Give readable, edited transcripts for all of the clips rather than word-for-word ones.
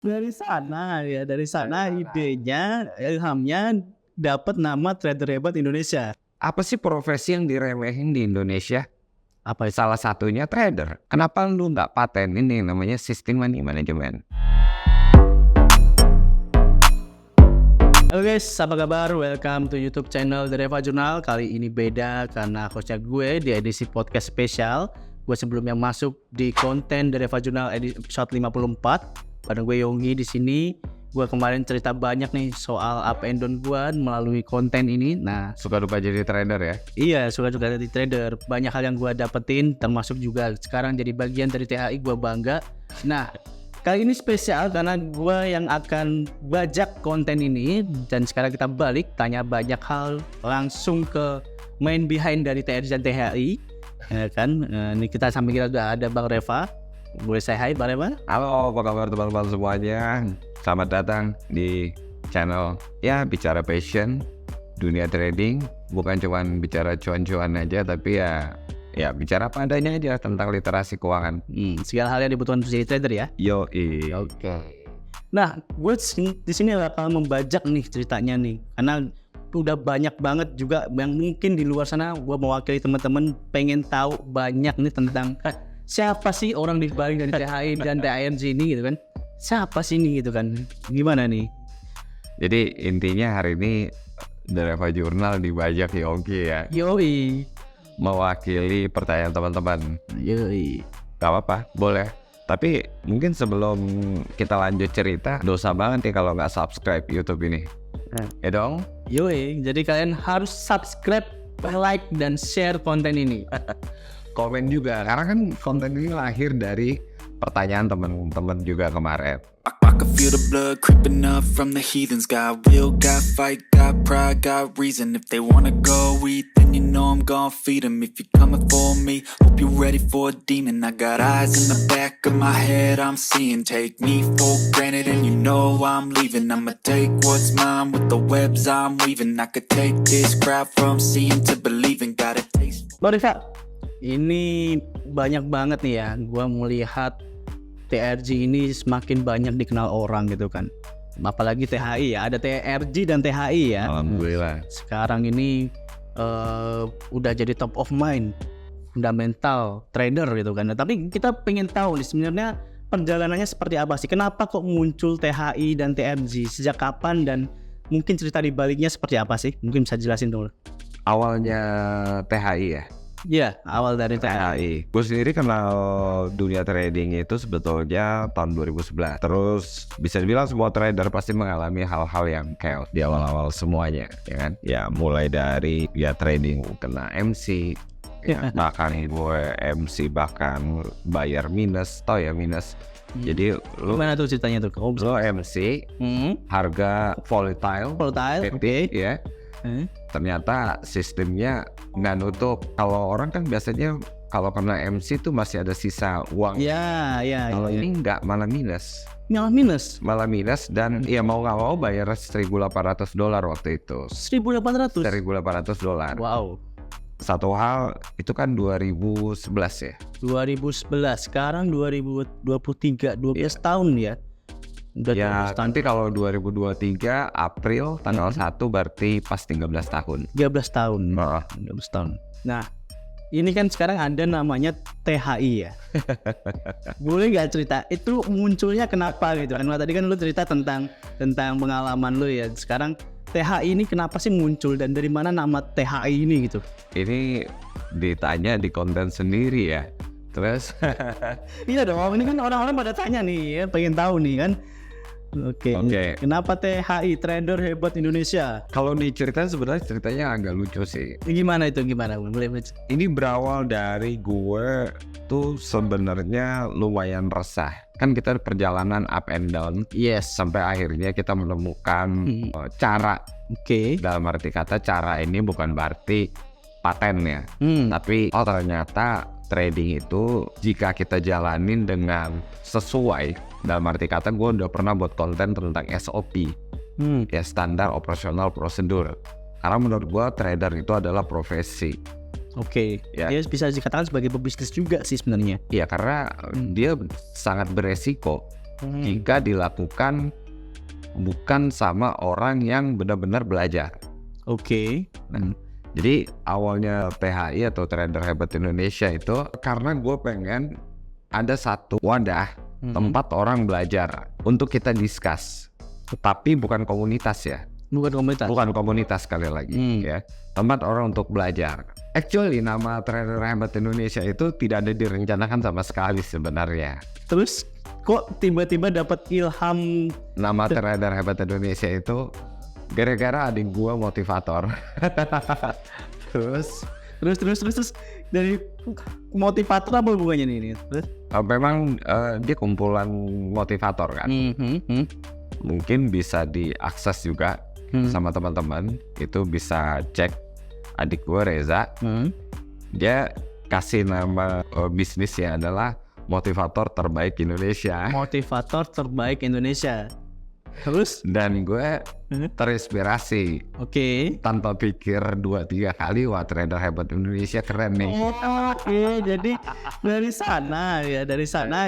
Dari sana idenya, ilhamnya dapat nama Trader Hebat Indonesia. Apa sih profesi yang diremehin di Indonesia? Apa itu? Salah satunya trader. Kenapa lu nggak patenin yang namanya sistem money management? Halo guys, apa kabar? Welcome to YouTube channel The Reva Journal. Kali ini beda karena hostnya gue di edisi podcast spesial. Gue sebelumnya masuk di konten The Reva Journal episode 54. Bareng gue Yonggi di sini. Gue kemarin cerita banyak nih soal up and down gue melalui konten ini. Nah, Suka lupa jadi trader ya? iya, suka juga jadi trader. Banyak hal yang gue dapetin, termasuk juga sekarang jadi bagian dari THI, gue bangga. Nah, kali ini spesial karena gue yang akan bajak konten ini. Dan sekarang kita balik, tanya banyak hal langsung ke main behind dari TRJ dan THI, ya kan? Ini kita sambil kita udah ada Bang Reva. Boleh say hi Bang Reva? Halo, apa kabar teman-teman semuanya? Selamat datang di channel ya Bicara Passion, dunia trading. Bukan cuma bicara cuan-cuan aja, tapi ya bicara apa adanya aja tentang literasi keuangan. Segala hal yang dibutuhkan untuk jadi trader ya. Yoi. Oke. Nah, gue di sini bakal membajak nih ceritanya nih, karena udah banyak banget juga yang mungkin di luar sana. Gue mewakili teman-teman pengen tahu banyak nih tentang siapa sih orang di balik dari THI dan THRJ ini gitu kan? Siapa sih ini gitu kan? Gimana nih? Jadi intinya hari ini The Reva Journal dibajak Yongki ya, Yoi, mewakili pertanyaan teman-teman. yoi. Gak apa-apa, boleh. Tapi mungkin sebelum kita lanjut cerita, dosa banget nih kalau nggak subscribe YouTube ini. Ya dong? Yoi, jadi kalian harus subscribe, like, dan share konten ini. Komen juga, karena kan konten ini lahir dari pertanyaan teman-teman juga kemarin. I can feel the blood creeping up from the heathens. Got will, got fight, got pride, got reason. If they wanna go eat, then you know I'm gon' feed them. If you're coming for me, hope you're ready for a demon. I got eyes in the back of my head, I'm seeing. Take me for granted and you know I'm leaving. I'ma take what's mine with the webs I'm weaving. I could take this crowd from seeing to believing. Got a taste. Bang Reva, ini banyak banget nih ya, gua melihat TRJ ini semakin banyak dikenal orang gitu kan. Apalagi THI ya, ada TRJ dan THI ya. Alhamdulillah. Sekarang ini udah jadi top of mind, fundamental trader gitu kan. Nah, tapi kita pengen tahu nih sebenarnya perjalanannya seperti apa sih? Kenapa kok muncul THI dan TRJ? Sejak kapan dan mungkin cerita di baliknya seperti apa sih? Mungkin bisa jelasin dulu. Awalnya THI ya? Iya, awal dari THI. Gue sendiri kenal dunia trading itu sebetulnya tahun 2011. Terus bisa dibilang semua trader pasti mengalami hal-hal yang chaos di awal-awal semuanya, ya kan? Ya mulai dari ya trading kena MC, ya, bahkan gue MC bahkan bayar minus, tau ya minus. Jadi lu Gimana tuh ceritanya tuh? lo MC harga volatile, Oke. ya. Ternyata sistemnya nggak nutup. Kalau orang kan biasanya kalau kena MC tuh masih ada sisa uang. Ya. Kalau ini nggak, malah minus. Malah minus. Dan ya mau nggak mau bayar $1.800 waktu itu. 1.800. $1.800. Wow. Satu hal itu kan 2011 ya. 2011. Sekarang 2023, 12 tahun ya. Udah Ya 12 tahun. nanti kalau 2023 April tanggal 1 berarti pas 13 tahun. 13 tahun. Oh. 13 tahun. Nah, ini kan sekarang ada namanya THI ya. Boleh nggak cerita itu munculnya kenapa gitu kan? Tadi kan lu cerita tentang pengalaman lu ya. Sekarang THI ini kenapa sih muncul dan dari mana nama THI ini gitu? Ini ditanya di konten sendiri ya. Terus Iya dong, ini kan orang-orang pada tanya nih ya, pengen tahu nih kan. Oke. Kenapa THI, Trader Hebat Indonesia? kalau diceritain sebenarnya ceritanya agak lucu sih. Gimana itu? Boleh Ini berawal dari gue tuh sebenarnya lumayan resah. Kan kita perjalanan up and down. Yes. Sampai akhirnya kita menemukan cara. Oke. Dalam arti kata cara ini bukan berarti paten ya. Tapi ternyata trading itu jika kita jalanin dengan sesuai, dalam arti kata gue udah pernah buat konten tentang SOP, ya standar operasional prosedur. Karena menurut gue trader itu adalah profesi. Oke, Ya. dia bisa dikatakan sebagai pebisnis juga sih sebenarnya. Iya, karena dia sangat beresiko. jika dilakukan bukan sama orang yang benar-benar belajar. Oke. Nah, jadi awalnya THI atau Trader Hebat Indonesia itu karena gue pengen ada satu wadah tempat orang belajar untuk kita discuss, tapi bukan komunitas ya, bukan komunitas sekali lagi ya, tempat orang untuk belajar. Actually nama Trader Hebat Indonesia itu tidak ada direncanakan sama sekali sebenarnya. Terus kok tiba-tiba dapat ilham Nama Trader Hebat Indonesia itu gara-gara adik gua motivator. terus dari motivator apa hubungannya ini? Terus? memang dia kumpulan motivator kan. Mungkin bisa diakses juga sama teman-teman. Itu bisa cek adik gua Reza. Dia kasih nama bisnisnya adalah Motivator Terbaik Indonesia. Motivator Terbaik Indonesia. Terus? Dan gue terinspirasi. Oke. Tanpa pikir 2-3 kali, wah Trader Hebat Indonesia keren nih. Oke, jadi dari sana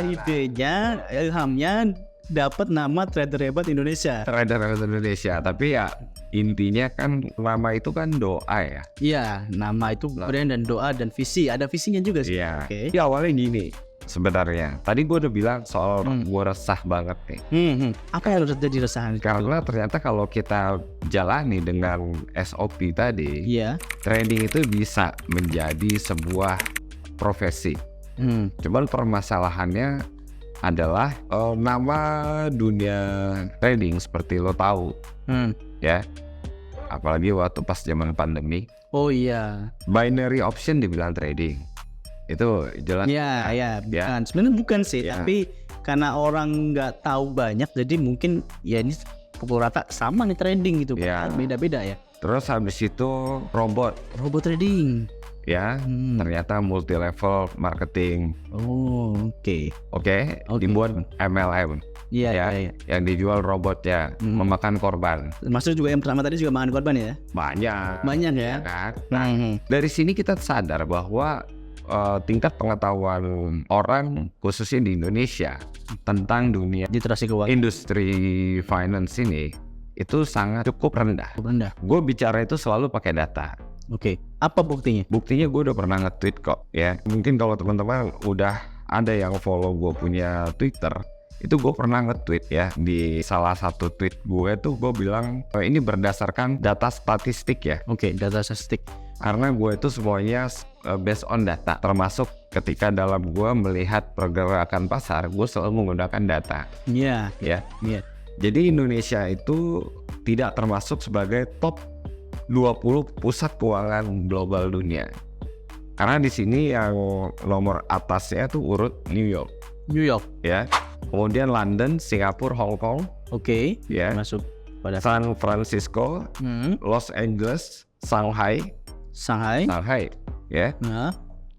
idenya, ilhamnya dapat nama Trader Hebat Indonesia. Trader Hebat Indonesia, tapi ya intinya kan nama itu kan doa ya. Iya, nama itu brand dan doa dan visi. Ada visinya juga sih. Iya. Oke. Ya awalnya gini sebenarnya. Tadi gue udah bilang soal gue resah banget nih. Apa yang harus jadi resahan? Karena ternyata kalau kita jalani dengan SOP tadi, Iya. trading itu bisa menjadi sebuah profesi. Cuman permasalahannya adalah nama dunia trading seperti lo tahu ya, apalagi waktu pas zaman pandemi, Oh iya. binary option dibilang trading itu jelas. Iya, bukan. Sebenarnya bukan sih, Ya. tapi karena orang nggak tahu banyak, jadi mungkin ya ini pukul rata sama nih trading gitu. Ya. Beda-beda ya. Terus habis itu robot Robot trading. ya, ternyata multi level marketing. Oh, oke. Oke, dibuat MLM Iya, ya, iya. yang dijual robot ya, memakan korban Maksud juga yang pertama tadi juga makan korban ya? banyak. Banyak ya. Kan? Dari sini kita sadar bahwa tingkat pengetahuan orang khususnya di Indonesia tentang dunia Literasi keuangan industri finance ini itu sangat cukup rendah. rendah. Gue bicara itu selalu pakai data. Oke. Apa buktinya? Buktinya gue udah pernah nge-tweet kok ya. Mungkin kalau teman-teman udah ada yang follow gue punya Twitter, itu gue pernah nge-tweet ya. Di salah satu tweet gue tuh gue bilang ini berdasarkan data statistik ya. Oke, data statistik. Karena gue itu semuanya based on data. Termasuk ketika dalam gue melihat pergerakan pasar, gue selalu menggunakan data Iya. ya. Iya. Jadi Indonesia itu tidak termasuk sebagai top 20 pusat keuangan global dunia. Karena di sini yang nomor atasnya tuh urut New York New York. ya. Kemudian London, Singapura, Hong Kong Oke. ya. Masuk pada San Francisco, Los Angeles, Shanghai ya. Nah,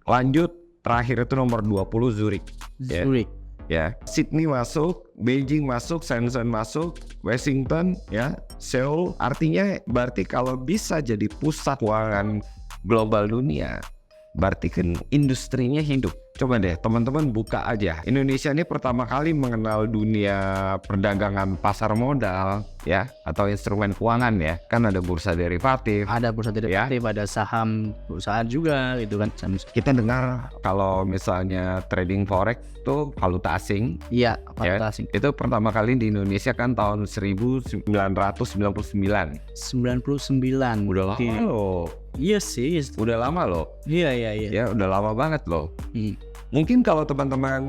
Lanjut terakhir itu nomor 20 Zurich ya. Zurich. Ya, Sydney masuk, Beijing masuk, Shenzhen masuk, Washington ya, Seoul. Artinya berarti kalau bisa jadi pusat keuangan global dunia, berarti kan industrinya hidup. Coba deh teman-teman buka aja. Indonesia ini pertama kali mengenal dunia perdagangan pasar modal ya, atau instrumen keuangan ya. Kan ada bursa derivatif. Ada bursa derivatif, ada saham perusahaan juga gitu kan. Kita dengar kalau misalnya trading forex itu valuta asing. Iya, Ya, valuta asing. itu pertama kali di Indonesia kan tahun 1999. 99. Udah lama Oke. loh. Iya sih. Udah lama loh. Iya. Ya, udah lama banget loh. Mungkin kalau teman-teman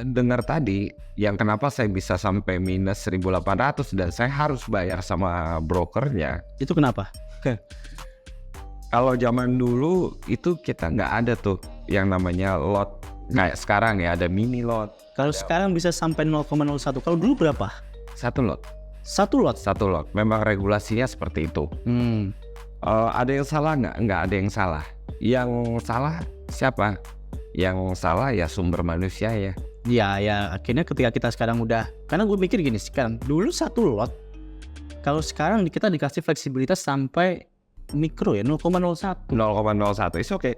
dengar tadi yang kenapa saya bisa sampai minus 1.800 dan saya harus bayar sama brokernya. Itu kenapa? Kalau zaman dulu itu kita nggak ada tuh yang namanya lot. Kayak sekarang ya ada mini lot. Kalau sekarang bisa sampai 0,01. Kalau dulu berapa? Satu lot. Satu lot. Satu lot. Memang regulasinya seperti itu. Ada yang salah nggak? Nggak ada yang salah. Yang salah siapa? Yang salah ya sumber manusia ya. Ya akhirnya ketika kita sekarang udah, karena gue mikir gini sekarang, dulu satu lot, kalau sekarang kita dikasih fleksibilitas sampai mikro ya 0,01. 0,01 is oke.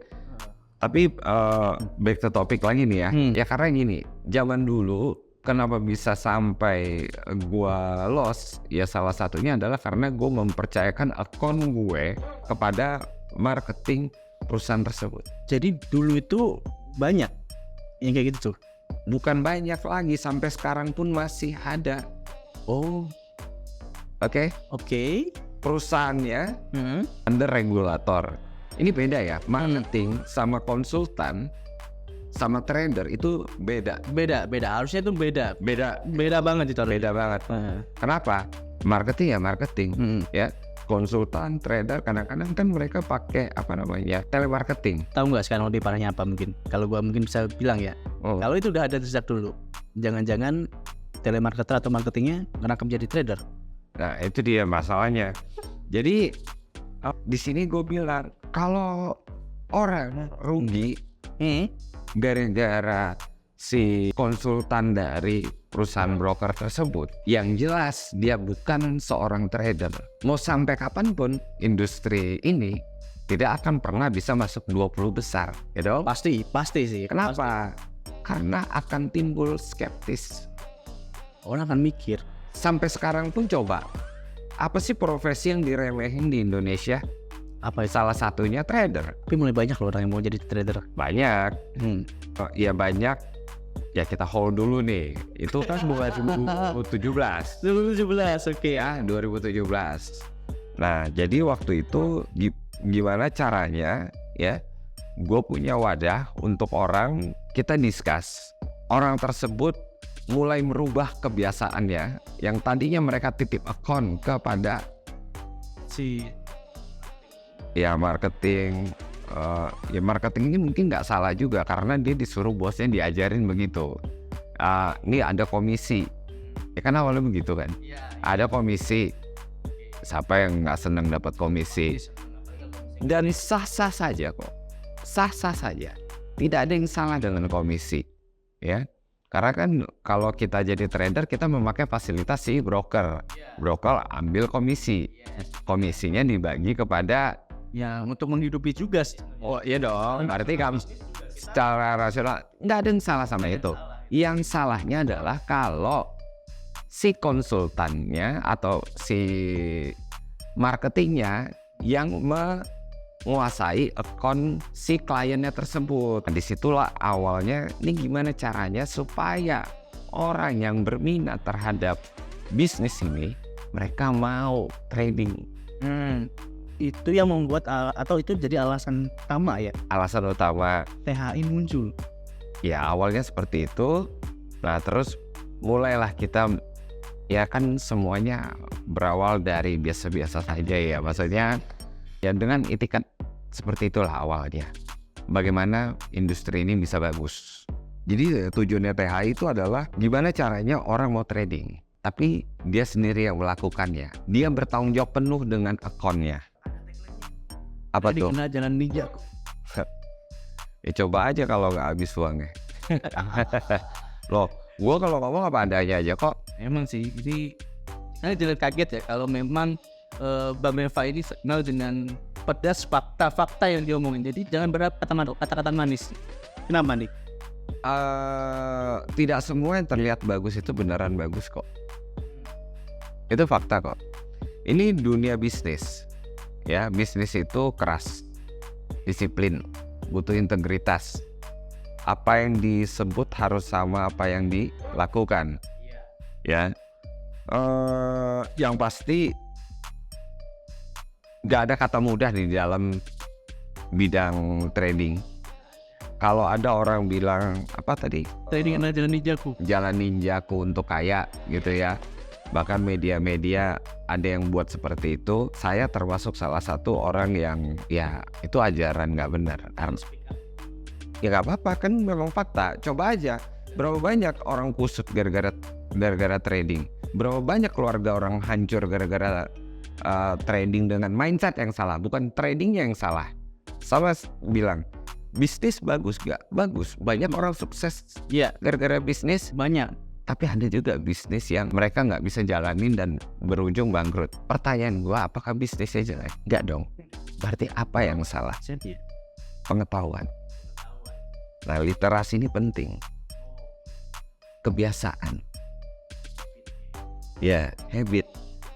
Tapi back to topic lagi nih ya. Ya karena gini, zaman dulu kenapa bisa sampai gua loss? Ya salah satunya adalah karena gue mempercayakan akun gue kepada marketing perusahaan tersebut. Jadi dulu itu banyak yang kayak gitu tuh. Bukan banyak lagi, sampai sekarang pun masih ada. Oh, Oke, oke. perusahaannya Hmm. under regulator. Ini beda ya, marketing sama konsultan sama trader itu beda. Beda. Harusnya itu beda. Beda Banget itu. beda banget. Nah. Kenapa? Marketing ya marketing, Hmm. ya. Konsultan, trader kadang-kadang kan mereka pakai apa namanya? Telemarketing. Tahu nggak sekarang lebih parahnya apa mungkin? Kalau gua mungkin bisa bilang ya. Oh, Kalau itu udah ada sejak dulu. Jangan-jangan telemarketer atau marketingnya ngerangkap jadi trader. nah itu dia masalahnya. Jadi di sini gue bilang kalau orang rugi gara-gara si konsultan dari perusahaan broker tersebut, yang jelas dia bukan seorang trader. Mau sampai kapanpun industri ini tidak akan pernah bisa masuk 20 besar, gitu. Pasti sih. Kenapa? Karena akan timbul skeptis. Orang akan mikir. Sampai sekarang pun coba, apa sih profesi yang diremehin di Indonesia? Apa itu? Salah satunya trader. Tapi mulai banyak loh orang yang mau jadi trader. Banyak. Hmm. Ya banyak. Ya kita hold dulu nih. Itu kan bukan 2017. 2017, oke. Ya 2017. Nah jadi waktu itu gimana caranya ya, gue punya wadah untuk orang, kita discuss. Orang tersebut mulai merubah kebiasaannya, yang tadinya mereka titip akun kepada Si ya marketing. Ya marketing ini mungkin nggak salah juga karena dia disuruh bosnya diajarin begitu. Ini ada komisi, ya kan awalnya begitu kan. Ada komisi, siapa yang nggak seneng dapat komisi? Dan sah-sah saja kok, sah-sah saja. Tidak ada yang salah dengan komisi, ya. Karena kan kalau kita jadi trader kita memakai fasilitas si broker. Broker ambil komisi, komisinya dibagi kepada ya untuk menghidupi juga sih. oh iya dong, berarti kamu secara rasional nggak ada yang salah sama itu. Yang salahnya adalah kalau si konsultannya atau si marketingnya yang menguasai akun si kliennya tersebut. Nah, disitulah awalnya ini gimana caranya supaya orang yang berminat terhadap bisnis ini mereka mau trading. Itu yang membuat atau itu jadi alasan utama ya Alasan utama THI muncul. ya awalnya seperti itu. Nah terus mulailah kita, ya kan semuanya berawal dari biasa-biasa saja ya, maksudnya ya dengan itikat seperti itulah awalnya. Bagaimana industri ini bisa bagus. Jadi tujuannya THI itu adalah gimana caranya orang mau trading, tapi dia sendiri yang melakukannya. Dia bertanggung jawab penuh dengan akunnya. Apa tuh? Dikenal jalan ninja. Ya coba aja kalau nggak habis uangnya. Loh, gue kalau ngomong apa adanya aja kok. Emang sih, jadi saya jadi kaget ya kalau memang Bang Beva ini kenal dengan pedas fakta-fakta yang diomongin. Jadi jangan berharap kata-kata manis. Kenapa nih? Tidak semua yang terlihat bagus itu beneran bagus kok. Itu fakta kok. Ini dunia bisnis. Ya, bisnis itu keras, disiplin, butuh integritas. Apa yang disebut harus sama apa yang dilakukan. Ya, yang pasti nggak ada kata mudah di dalam bidang trading. Kalau ada orang bilang apa tadi? Trading adalah jalan ninjaku. Jalan ninjaku untuk kaya gitu ya. Bahkan media-media ada yang buat seperti itu. Saya termasuk salah satu orang yang ya itu ajaran nggak benar. Ya nggak apa-apa kan memang fakta. Coba aja berapa banyak orang kusut gara-gara trading. Berapa banyak keluarga orang hancur gara-gara trading dengan mindset yang salah. Bukan tradingnya yang salah. Sama bilang bisnis bagus gak? Bagus. Banyak orang sukses Iya, gara-gara bisnis. banyak. Tapi ada juga bisnis yang mereka nggak bisa jalanin dan berujung bangkrut. Pertanyaan gua, apakah bisnisnya jelek? Nggak dong. Berarti apa yang salah? Jadi Pengetahuan. Nah, literasi ini penting. kebiasaan. Ya, habit.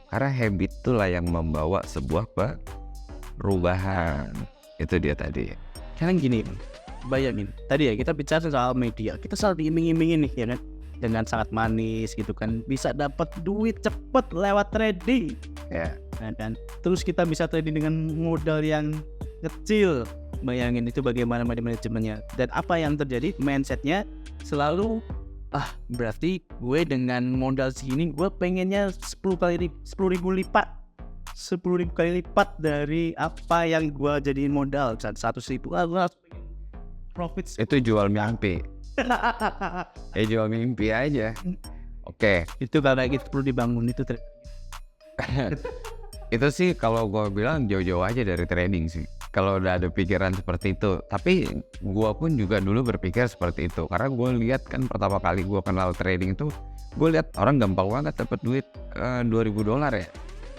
Karena habit itulah yang membawa sebuah perubahan. Itu dia tadi. Karena gini, bayangin tadi ya kita bicara soal media, kita selalu diiming-imingin nih ya kan, dengan sangat manis gitu kan, bisa dapat duit cepet lewat trading Ya, nah, dan terus kita bisa trading dengan modal yang kecil. Bayangin itu bagaimana manajemennya, dan apa yang terjadi, mindsetnya selalu berarti gue dengan modal segini gue pengennya 10.000 lipat, 10.000 kali lipat dari apa yang gue jadiin modal. 100.000 gue harus pengen profit. itu jual mimpi. Jual mimpi aja. Oke, Itu karena itu perlu dibangun itu itu sih kalau gue bilang jauh-jauh aja dari trading sih. Kalau udah ada pikiran seperti itu. Tapi gue pun juga dulu berpikir seperti itu. Karena gue lihat kan pertama kali gue kenal trading itu, gue lihat orang gampang banget dapat duit $2.000 ya.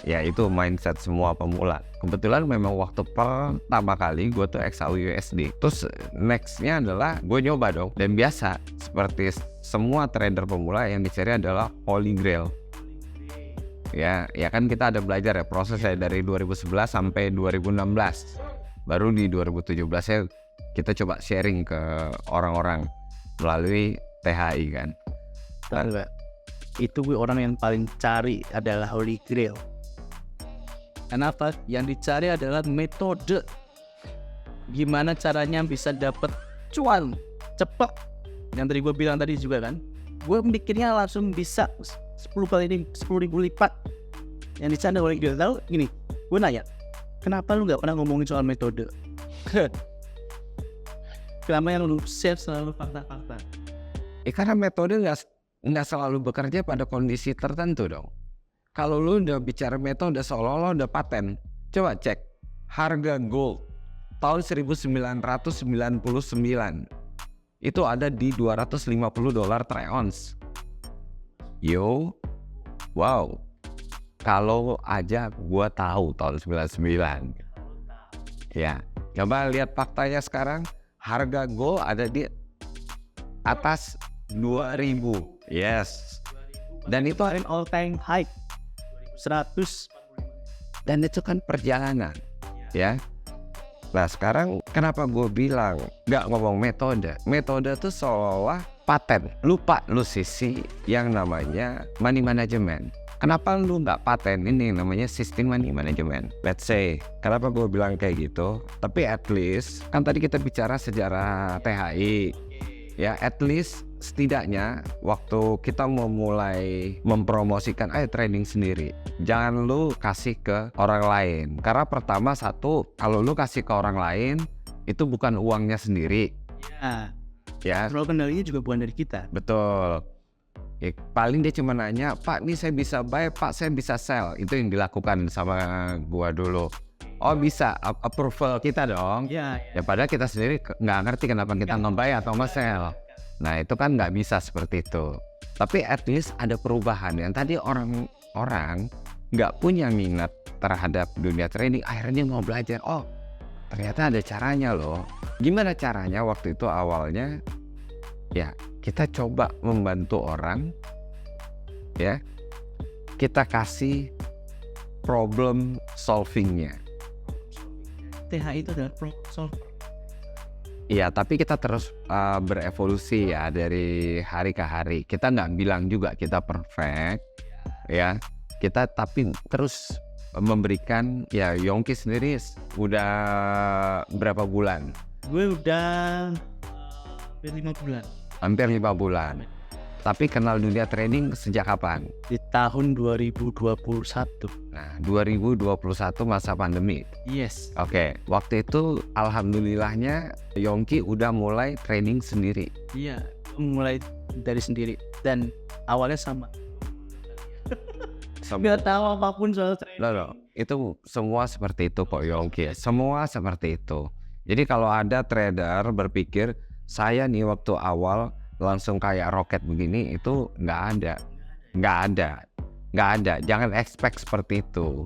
Ya itu mindset semua pemula. Kebetulan memang waktu pertama kali gue tuh XAU USD. Terus nextnya adalah gue nyoba dong. Dan biasa seperti semua trader pemula yang dicari adalah Holy Grail. Ya kan kita ada belajar ya prosesnya dari 2011 sampai 2016. Baru di 2017 ya kita coba sharing ke orang-orang melalui THI kan. Itu gue orang yang paling cari adalah Holy Grail. Kenapa? Yang dicari adalah metode gimana caranya bisa dapat cuan cepet. Yang tadi gue bilang tadi juga kan, gue mikirnya langsung bisa 10.000 lipat. Yang dicari Holy Grail. Tahu gini, gue nanya, kenapa lu gak pernah ngomongin soal metode? Kenapa yang lu share selalu fakta-fakta? Karena metode nggak selalu bekerja pada kondisi tertentu dong. Kalau lu udah bicara metode seolah-olah udah paten. Coba cek harga gold tahun 1999 itu ada di $250 per ounce. Wow. Kalau aja gua tahu tahun 99. Ya, coba lihat faktanya sekarang. Harga gold ada di atas 2.000. Yes. Dan itu all time high 100. dan itu kan perjalanan, ya. Nah sekarang kenapa gue bilang nggak ngomong metode? Metode itu seolah paten. Lupa lu sisi yang namanya money management. Kenapa lu nggak paten ini namanya sistem money management? Let's say, kenapa gue bilang kayak gitu? Tapi at least kan tadi kita bicara sejarah THI, ya at least setidaknya waktu kita mau mulai mempromosikan trading sendiri, jangan lu kasih ke orang lain. Karena pertama satu, kalau lu kasih ke orang lain itu bukan uangnya sendiri. Ya. Kontrol kendalinya juga bukan dari kita. Betul. Ya, paling dia cuma nanya, Pak, nih saya bisa buy, Pak, saya bisa sell. Itu yang dilakukan sama gua dulu. Oh bisa, approval kita dong. Ya padahal kita sendiri nggak ngerti kenapa kita nge-buy atau nge-sell. Nah itu kan nggak bisa seperti itu. Tapi at least ada perubahan. Yang tadi orang nggak punya minat terhadap dunia trading, akhirnya mau belajar. Oh ternyata ada caranya loh. Gimana caranya waktu itu awalnya? Ya kita coba membantu orang. Ya kita kasih problem solvingnya. THI itu adalah problem solver. Iya, tapi kita terus berevolusi ya dari hari ke hari. Kita nggak bilang juga kita perfect, ya. Kita tapi terus memberikan, ya Yongki sendiri udah berapa bulan? Gue udah hampir 5 bulan. Hampir 5 bulan. Tapi kenal dunia trading sejak kapan? Di tahun 2021. Nah, 2021 masa pandemi. Yes. Oke, waktu itu alhamdulillahnya Yongki udah mulai trading sendiri. Iya, mulai dari sendiri dan awalnya sama. Gak tahu apapun soal trading. Loh, itu semua seperti itu kok Yongki. Semua seperti itu. Jadi kalau ada trader berpikir saya nih waktu awal langsung kayak roket begini, itu nggak ada. Jangan expect seperti itu.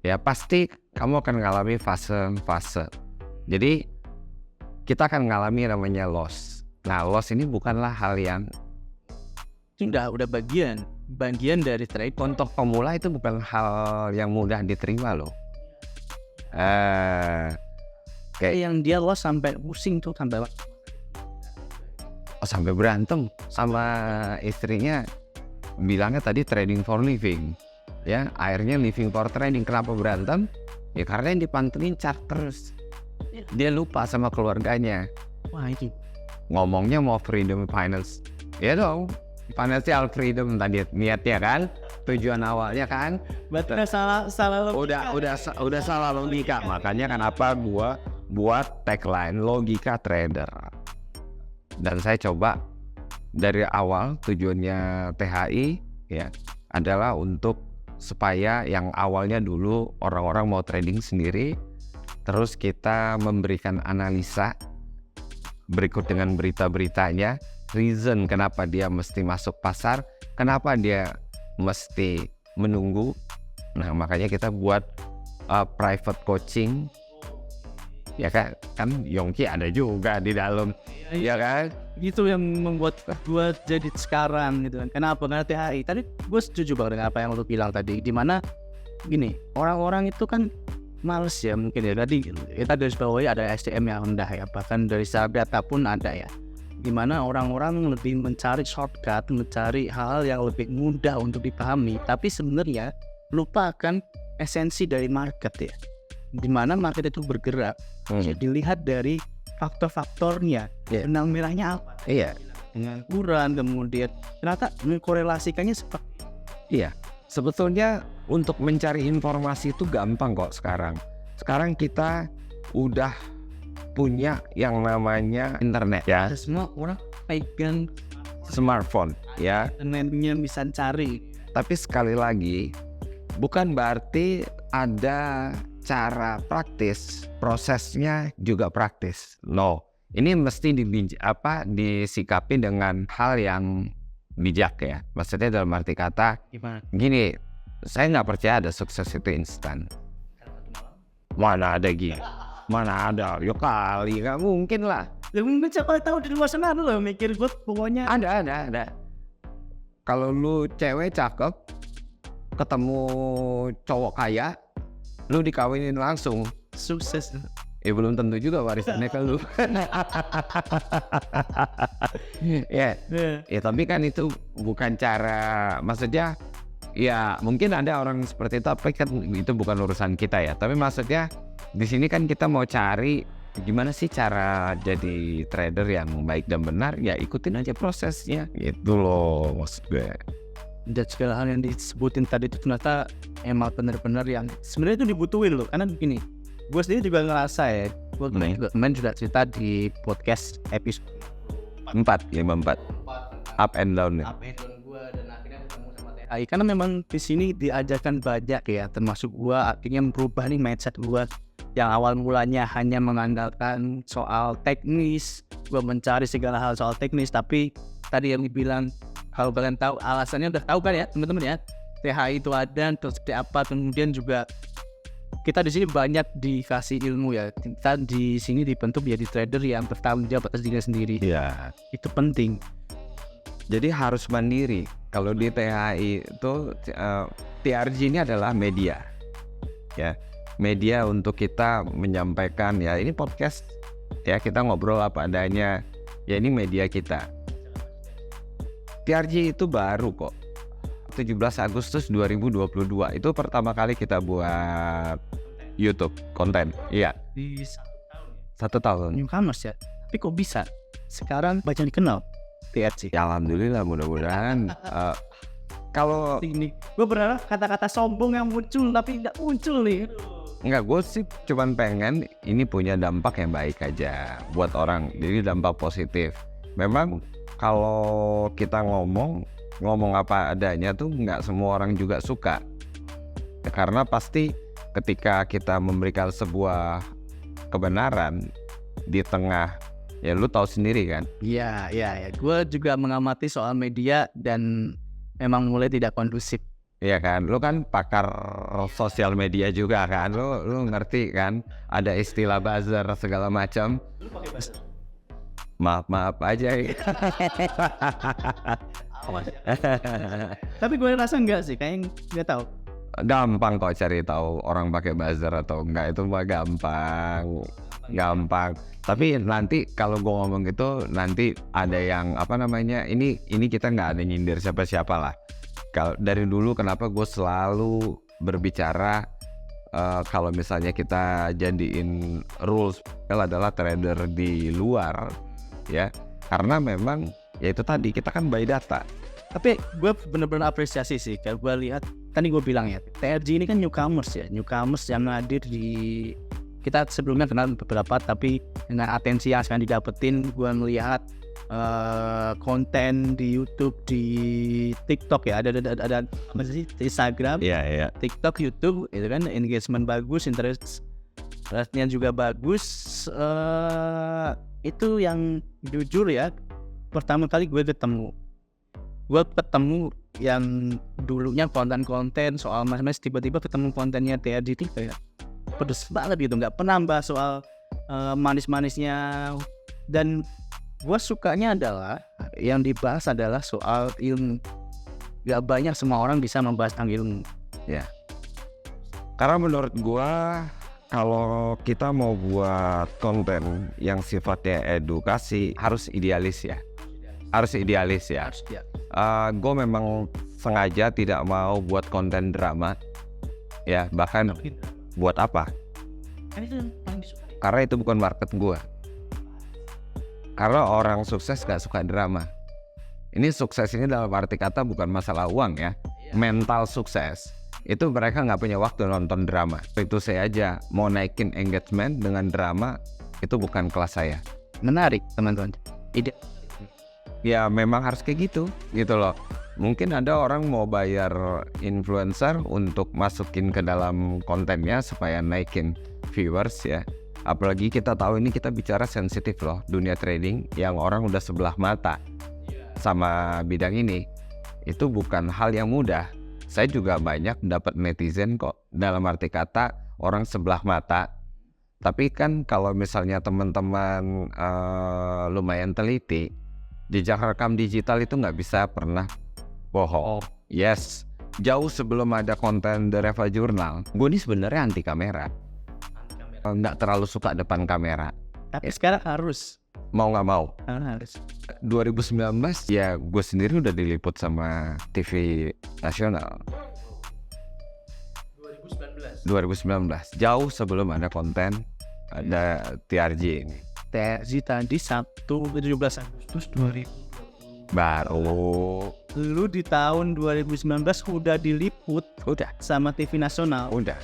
Ya pasti kamu akan mengalami fase-fase. Jadi kita akan mengalami namanya loss. Nah loss ini bukanlah hal yang itu udah bagian dari trade. Untuk pemula itu bukan hal yang mudah diterima loh. Kayak yang dia loss sampai pusing tuh, sampai berantem sama istrinya, bilangnya tadi trading for living, ya akhirnya living for trading. Kenapa berantem? Ya karena yang dipantengin chart terus, dia lupa sama keluarganya. wah itu Ngomongnya mau freedom finance, ya dong, financial freedom tadi niatnya kan, tujuan awalnya kan. berarti salah Udah salah logika. Makanya kenapa gua buat tagline logika trader. Dan saya coba dari awal tujuannya THI ya adalah untuk supaya yang awalnya dulu orang-orang mau trading sendiri, terus kita memberikan analisa berikut dengan berita-beritanya, reason kenapa dia mesti masuk pasar, kenapa dia mesti menunggu. Nah makanya kita buat private coaching, ya kan Yongki ada juga di dalam, ya kan. itu yang membuat gue jadi sekarang gitu kan. Kenapa? Karena THI. Tadi gue setuju banget dengan apa yang lo bilang tadi, dimana gini, orang-orang itu kan males ya mungkin ya. Tadi kita dari bawahi ada SDM yang rendah ya, bahkan dari data pun ada ya, dimana orang-orang lebih mencari shortcut, mencari hal yang lebih mudah untuk dipahami, tapi sebenarnya lupakan esensi dari market ya, dimana market itu bergerak. Ya, dilihat dari faktor-faktornya, benang merahnya apa, dengan ukuran, kemudian ternyata korelasikannya seperti Iya, sebetulnya untuk mencari informasi itu gampang kok sekarang. Sekarang kita udah punya yang namanya internet ya, semua orang pegang smartphone ya. internetnya bisa cari. Tapi sekali lagi bukan berarti ada cara praktis, prosesnya juga praktis. No, ini mesti disikapi dengan hal yang bijak ya. Maksudnya dalam arti kata Gimana? gini, saya nggak percaya ada sukses itu instan. Mana ada gini? Mana ada? Ya kali, nggak mungkin lah. Ya mungkin siapa tahu di luar sana lo mikir gue pokoknya Ada. Kalau lu cewek cakep, ketemu cowok kaya, lu dikawinin langsung, sukses. belum tentu juga warisannya ke lu. Ya tapi kan itu bukan cara, maksudnya ya mungkin ada orang seperti itu, tapi kan itu bukan urusan kita ya. Tapi maksudnya di sini kan kita mau cari gimana sih cara jadi trader yang baik dan benar, ya ikutin aja prosesnya gitu loh maksud gue. Dan segala hal yang disebutin tadi itu ternyata emang benar-benar yang sebenarnya itu dibutuhin loh. Karena begini, gue sendiri juga ngerasa ya, gue kemarin juga cerita di podcast episode 4 up and down ya. Up and down gue, dan akhirnya ketemu sama THI. Karena memang di sini diajarkan banyak ya, termasuk gue akhirnya merubah nih mindset gue yang awal mulanya hanya mengandalkan soal teknis. Gue mencari segala hal soal teknis, tapi tadi yang dibilang, kalau kalian tahu alasannya udah tahu kan ya teman-teman ya, THI itu ada terus seperti apa. Kemudian juga kita di sini banyak dikasih ilmu ya, kita di sini dibentuk menjadi trader yang bertanggung jawab atas dirinya sendiri. Iya. Itu penting. Jadi harus mandiri. Kalau di THI itu TRG ini adalah media, ya, media untuk kita menyampaikan ya ini podcast ya, kita ngobrol apa adanya ya, ini media kita. TRG itu baru kok, 17 Agustus 2022 itu pertama kali kita buat YouTube konten. Iya, Di 1 tahun. newcomers ya, tapi kok bisa sekarang banyak dikenal TRC. Ya alhamdulillah, mudah-mudahan kalau Ini gue berharap kata-kata sombong yang muncul tapi nggak muncul nih. enggak, gue sih cuman pengen ini punya dampak yang baik aja buat orang, jadi dampak positif. Memang kalau kita ngomong apa adanya tuh nggak semua orang juga suka, karena pasti ketika kita memberikan sebuah kebenaran di tengah, ya lu tahu sendiri kan. Iya. Gue juga mengamati soal media dan memang mulai tidak kondusif. Iya kan, lu kan pakar sosial media juga kan, lu ngerti kan, ada istilah buzzer segala macam. Maaf aja ya. Tapi gue rasa enggak sih, kayaknya nggak tahu. Gampang kok cari tahu orang pakai buzzer atau enggak, itu mah gampang. Tapi nanti kalau gue ngomong gitu nanti ada yang apa namanya, ini kita nggak ada nyindir siapa-siapa lah. Kalau dari dulu kenapa gue selalu berbicara kalau misalnya kita jadiin rules adalah trader di luar ya, karena memang ya itu tadi kita kan by data. Tapi gue bener-bener apresiasi sih, kalau gue lihat tadi gue bilang ya, TRG ini kan newcomers yang hadir di, kita sebelumnya kenal beberapa, tapi dengan atensi yang sekarang didapetin, gue melihat konten di YouTube, di TikTok ya, ada apa sih, Instagram, TikTok, YouTube, itu kan engagement bagus, interestnya juga bagus. Itu yang jujur ya, pertama kali gue ketemu yang dulunya konten soal mas tiba-tiba ketemu kontennya TRG itu kayak pedes banget gitu, nggak pernah bahas soal manis-manisnya. Dan gue sukanya adalah yang dibahas adalah soal ilmu. Gak banyak semua orang bisa membahas tentang ilmu ya, karena menurut gue kalau kita mau buat konten yang sifatnya edukasi harus idealis ya. Gue memang sengaja tidak mau buat konten drama ya, bahkan buat apa? Karena itu bukan market gue. Karena orang sukses gak suka drama. Ini sukses ini dalam arti kata bukan masalah uang ya, mental sukses. Itu mereka gak punya waktu nonton drama. Itu saya aja mau naikin engagement dengan drama, itu bukan kelas saya. Menarik teman-teman, ide. Ya memang harus kayak gitu loh. Mungkin ada orang mau bayar influencer untuk masukin ke dalam kontennya supaya naikin viewers ya. Apalagi kita tahu ini kita bicara sensitif loh, dunia trading yang orang udah sebelah mata sama bidang ini. Itu bukan hal yang mudah. Saya juga banyak dapat netizen kok, dalam arti kata orang sebelah mata. Tapi kan kalau misalnya teman-teman lumayan teliti, jejak rekam digital itu nggak bisa pernah bohong. Yes, jauh sebelum ada konten The Reva Journal, gue ini sebenarnya anti kamera, nggak terlalu suka depan kamera. Tapi sekarang harus, mau nggak mau. Harus. 2019 ya gue sendiri udah diliput sama TV nasional. 2019 jauh sebelum ada konten ada TRG ini. TRG tadi 17 Agustus 2000. Baru. Lu di tahun 2019 udah diliput, Udah sama TV nasional. Udah.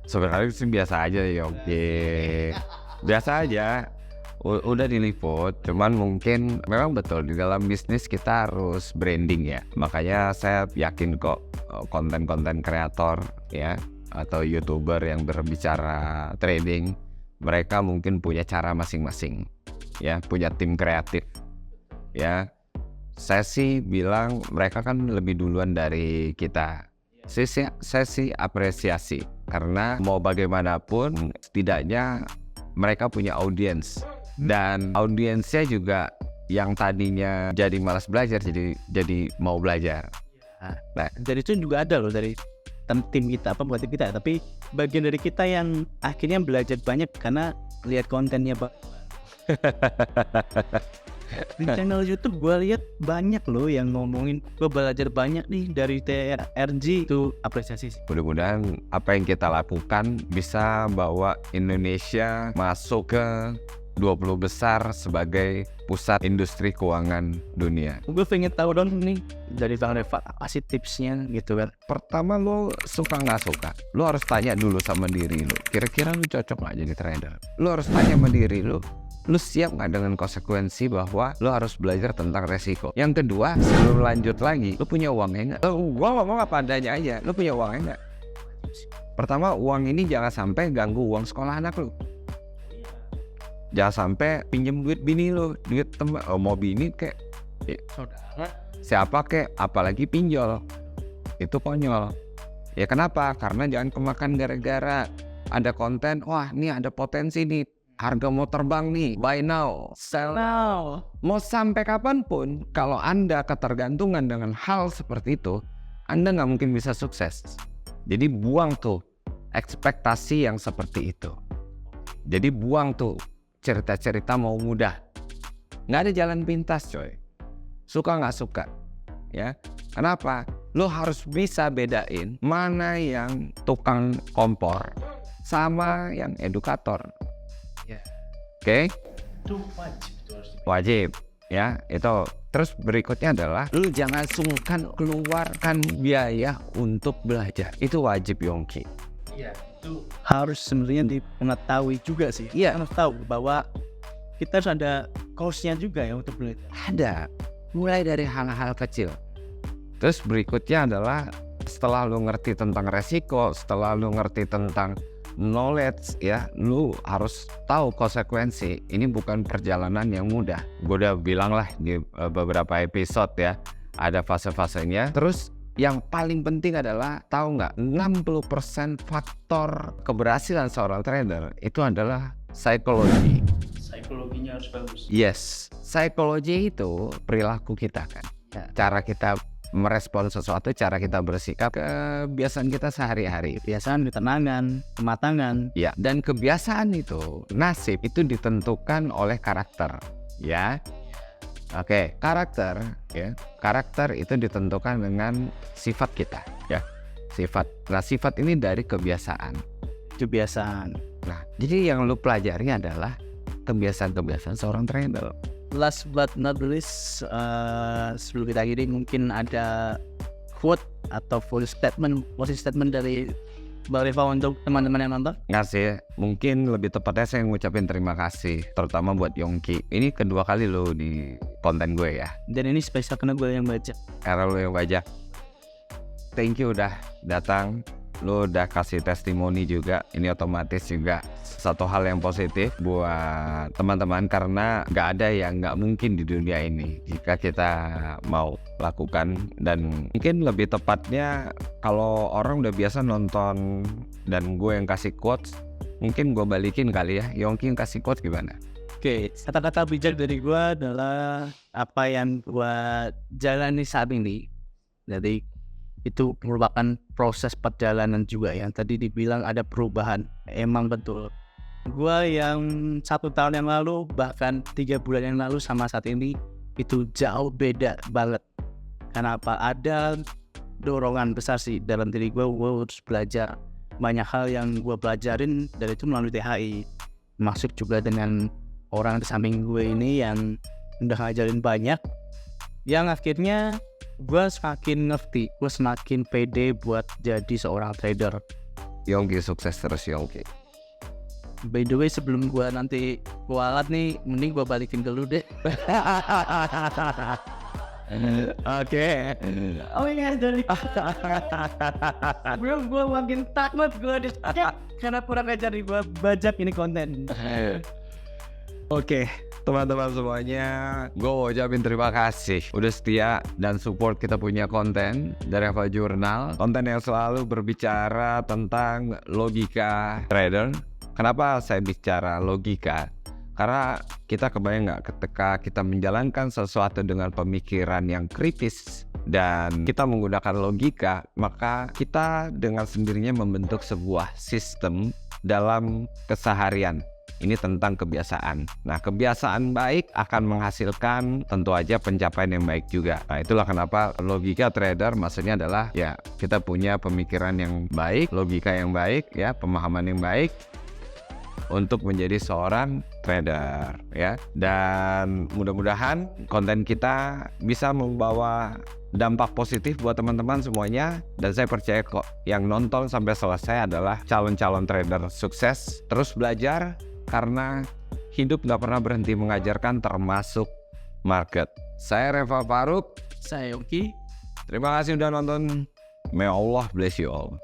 Sebenarnya sih biasa aja ya, oke. Biasa aja. Udah diliput, cuman mungkin memang betul di dalam bisnis kita harus branding ya. Makanya saya yakin kok konten-konten kreator ya atau YouTuber yang berbicara trading, mereka mungkin punya cara masing-masing ya, punya tim kreatif ya. Saya sih bilang mereka kan lebih duluan dari kita. Saya sih apresiasi karena mau bagaimanapun setidaknya mereka punya audiens, dan audiensnya juga yang tadinya jadi malas belajar jadi mau belajar. Nah, jadi itu juga ada loh dari tim kita, apa bukan tim kita, tapi bagian dari kita yang akhirnya belajar banyak karena lihat kontennya Pak. Di channel YouTube gue lihat banyak loh yang ngomongin, gue belajar banyak nih dari TRG, itu apresiasi. Mudah-mudahan apa yang kita lakukan bisa bawa Indonesia masuk ke 20 besar sebagai pusat industri keuangan dunia. Gue pengen tahu dong nih dari Bang Reva, apa sih tipsnya gitu kan. Pertama, lo suka nggak suka, lo harus tanya dulu sama diri lo, kira-kira lo cocok nggak jadi trader. Lo harus tanya sama diri lo siap nggak dengan konsekuensi bahwa lo harus belajar tentang resiko. Yang kedua, sebelum lanjut lagi, lo punya uangnya nggak? Gua ngomong apa adanya aja, lo punya uangnya nggak? Pertama, uang ini jangan sampai ganggu uang sekolah anak lo. Jangan sampai pinjem duit bini lo, duit teman, mau bini kayak Saudara, siapa kek, apalagi pinjol. Itu konyol. Ya kenapa? Karena jangan kemakan gara-gara ada konten, wah ini ada potensi nih harga mau terbang nih, buy now, sell now. Mau sampai kapanpun, kalau Anda ketergantungan dengan hal seperti itu, Anda nggak mungkin bisa sukses. Jadi buang tuh ekspektasi yang seperti itu. Jadi buang tuh cerita-cerita mau mudah. Nggak ada jalan pintas coy. Suka nggak suka. Ya, kenapa? Lo harus bisa bedain mana yang tukang kompor sama yang edukator. Ya. Oke? Itu wajib. Wajib. Ya, itu. Terus berikutnya adalah lo jangan sungkan keluarkan biaya untuk belajar. Itu wajib Yongki. Iya, itu harus sebenarnya dipengetahui juga sih. Iya. Harus tahu bahwa kita harus ada cost-nya juga ya untuk belajar. Ada. Mulai dari hal-hal kecil. Terus berikutnya adalah setelah lu ngerti tentang resiko, setelah lu ngerti tentang knowledge ya, lu harus tahu konsekuensi. Ini bukan perjalanan yang mudah. Gue udah bilang lah di beberapa episode ya, ada fase-fasenya. Terus yang paling penting adalah tahu nggak 60% faktor keberhasilan seorang trader itu adalah psikologi. Psikologinya harus bagus. Yes, psikologi itu perilaku kita kan. Cara kita merespon sesuatu, cara kita bersikap, kebiasaan kita sehari-hari. Kebiasaan, ketenangan, kematangan. Ya, dan kebiasaan itu, nasib itu ditentukan oleh karakter, ya. Oke, karakter, ya. Karakter itu ditentukan dengan sifat kita, ya. Sifat. Nah, sifat ini dari kebiasaan. Kebiasaan. Nah, jadi yang lu pelajari adalah kebiasaan-kebiasaan seorang trader. Last but not least, sebelum kita akhiri mungkin ada quote atau full statement, closing statement dari Bang Rifa untuk teman-teman yang nonton. Nggak sih, mungkin lebih tepatnya saya ngucapin terima kasih, terutama buat Yongki. Ini kedua kali lo di konten gue ya. Dan ini spesial karena gue yang baca. Karena lo yang baca. Thank you udah datang. Lo udah kasih testimoni juga. Ini otomatis juga satu hal yang positif buat teman-teman, karena nggak ada yang nggak mungkin di dunia ini jika kita mau lakukan. Dan mungkin lebih tepatnya kalau orang udah biasa nonton dan gue yang kasih quotes, mungkin gue balikin kali ya. Yongki yang kasih quotes gimana? Oke, kata-kata bijak dari gue adalah apa yang gue jalani saat ini. Jadi itu merupakan proses perjalanan juga yang tadi dibilang ada perubahan. Emang betul. Gua yang 1 tahun yang lalu bahkan 3 bulan yang lalu sama saat ini itu jauh beda banget. Kenapa? Ada dorongan besar sih dalam diri gue harus belajar. Banyak hal yang gue pelajarin dari itu melalui THI. Masuk juga dengan orang di samping gue ini yang udah ngajarin banyak. Yang akhirnya gue semakin ngerti, gue semakin pede buat jadi seorang trader. Yongki sukses terus Yongki. By the way, sebelum gue nanti kualat nih, mending gue balikin ke lu deh. Oke. Oh iya, dari bro, gue makin takut gue disekat karena kurang ajar nih gue bajak ini konten. Oke, teman-teman semuanya, gue mau ucapin terima kasih udah setia dan support kita punya konten dari Ava Jurnal. Konten yang selalu berbicara tentang logika trader. Kenapa saya bicara logika? Karena kita kebayang nggak ketika kita menjalankan sesuatu dengan pemikiran yang kritis dan kita menggunakan logika, maka kita dengan sendirinya membentuk sebuah sistem dalam keseharian. Ini tentang kebiasaan. Nah, kebiasaan baik akan menghasilkan tentu aja pencapaian yang baik juga. Nah, itulah kenapa logika trader maksudnya adalah ya kita punya pemikiran yang baik, logika yang baik, ya pemahaman yang baik untuk menjadi seorang trader ya. Dan mudah-mudahan konten kita bisa membawa dampak positif buat teman-teman semuanya. Dan saya percaya kok yang nonton sampai selesai adalah calon-calon trader sukses. Terus belajar karena hidup gak pernah berhenti mengajarkan, termasuk market. Saya Reva Faruk. Saya Yongki. Terima kasih udah nonton. May Allah bless you all.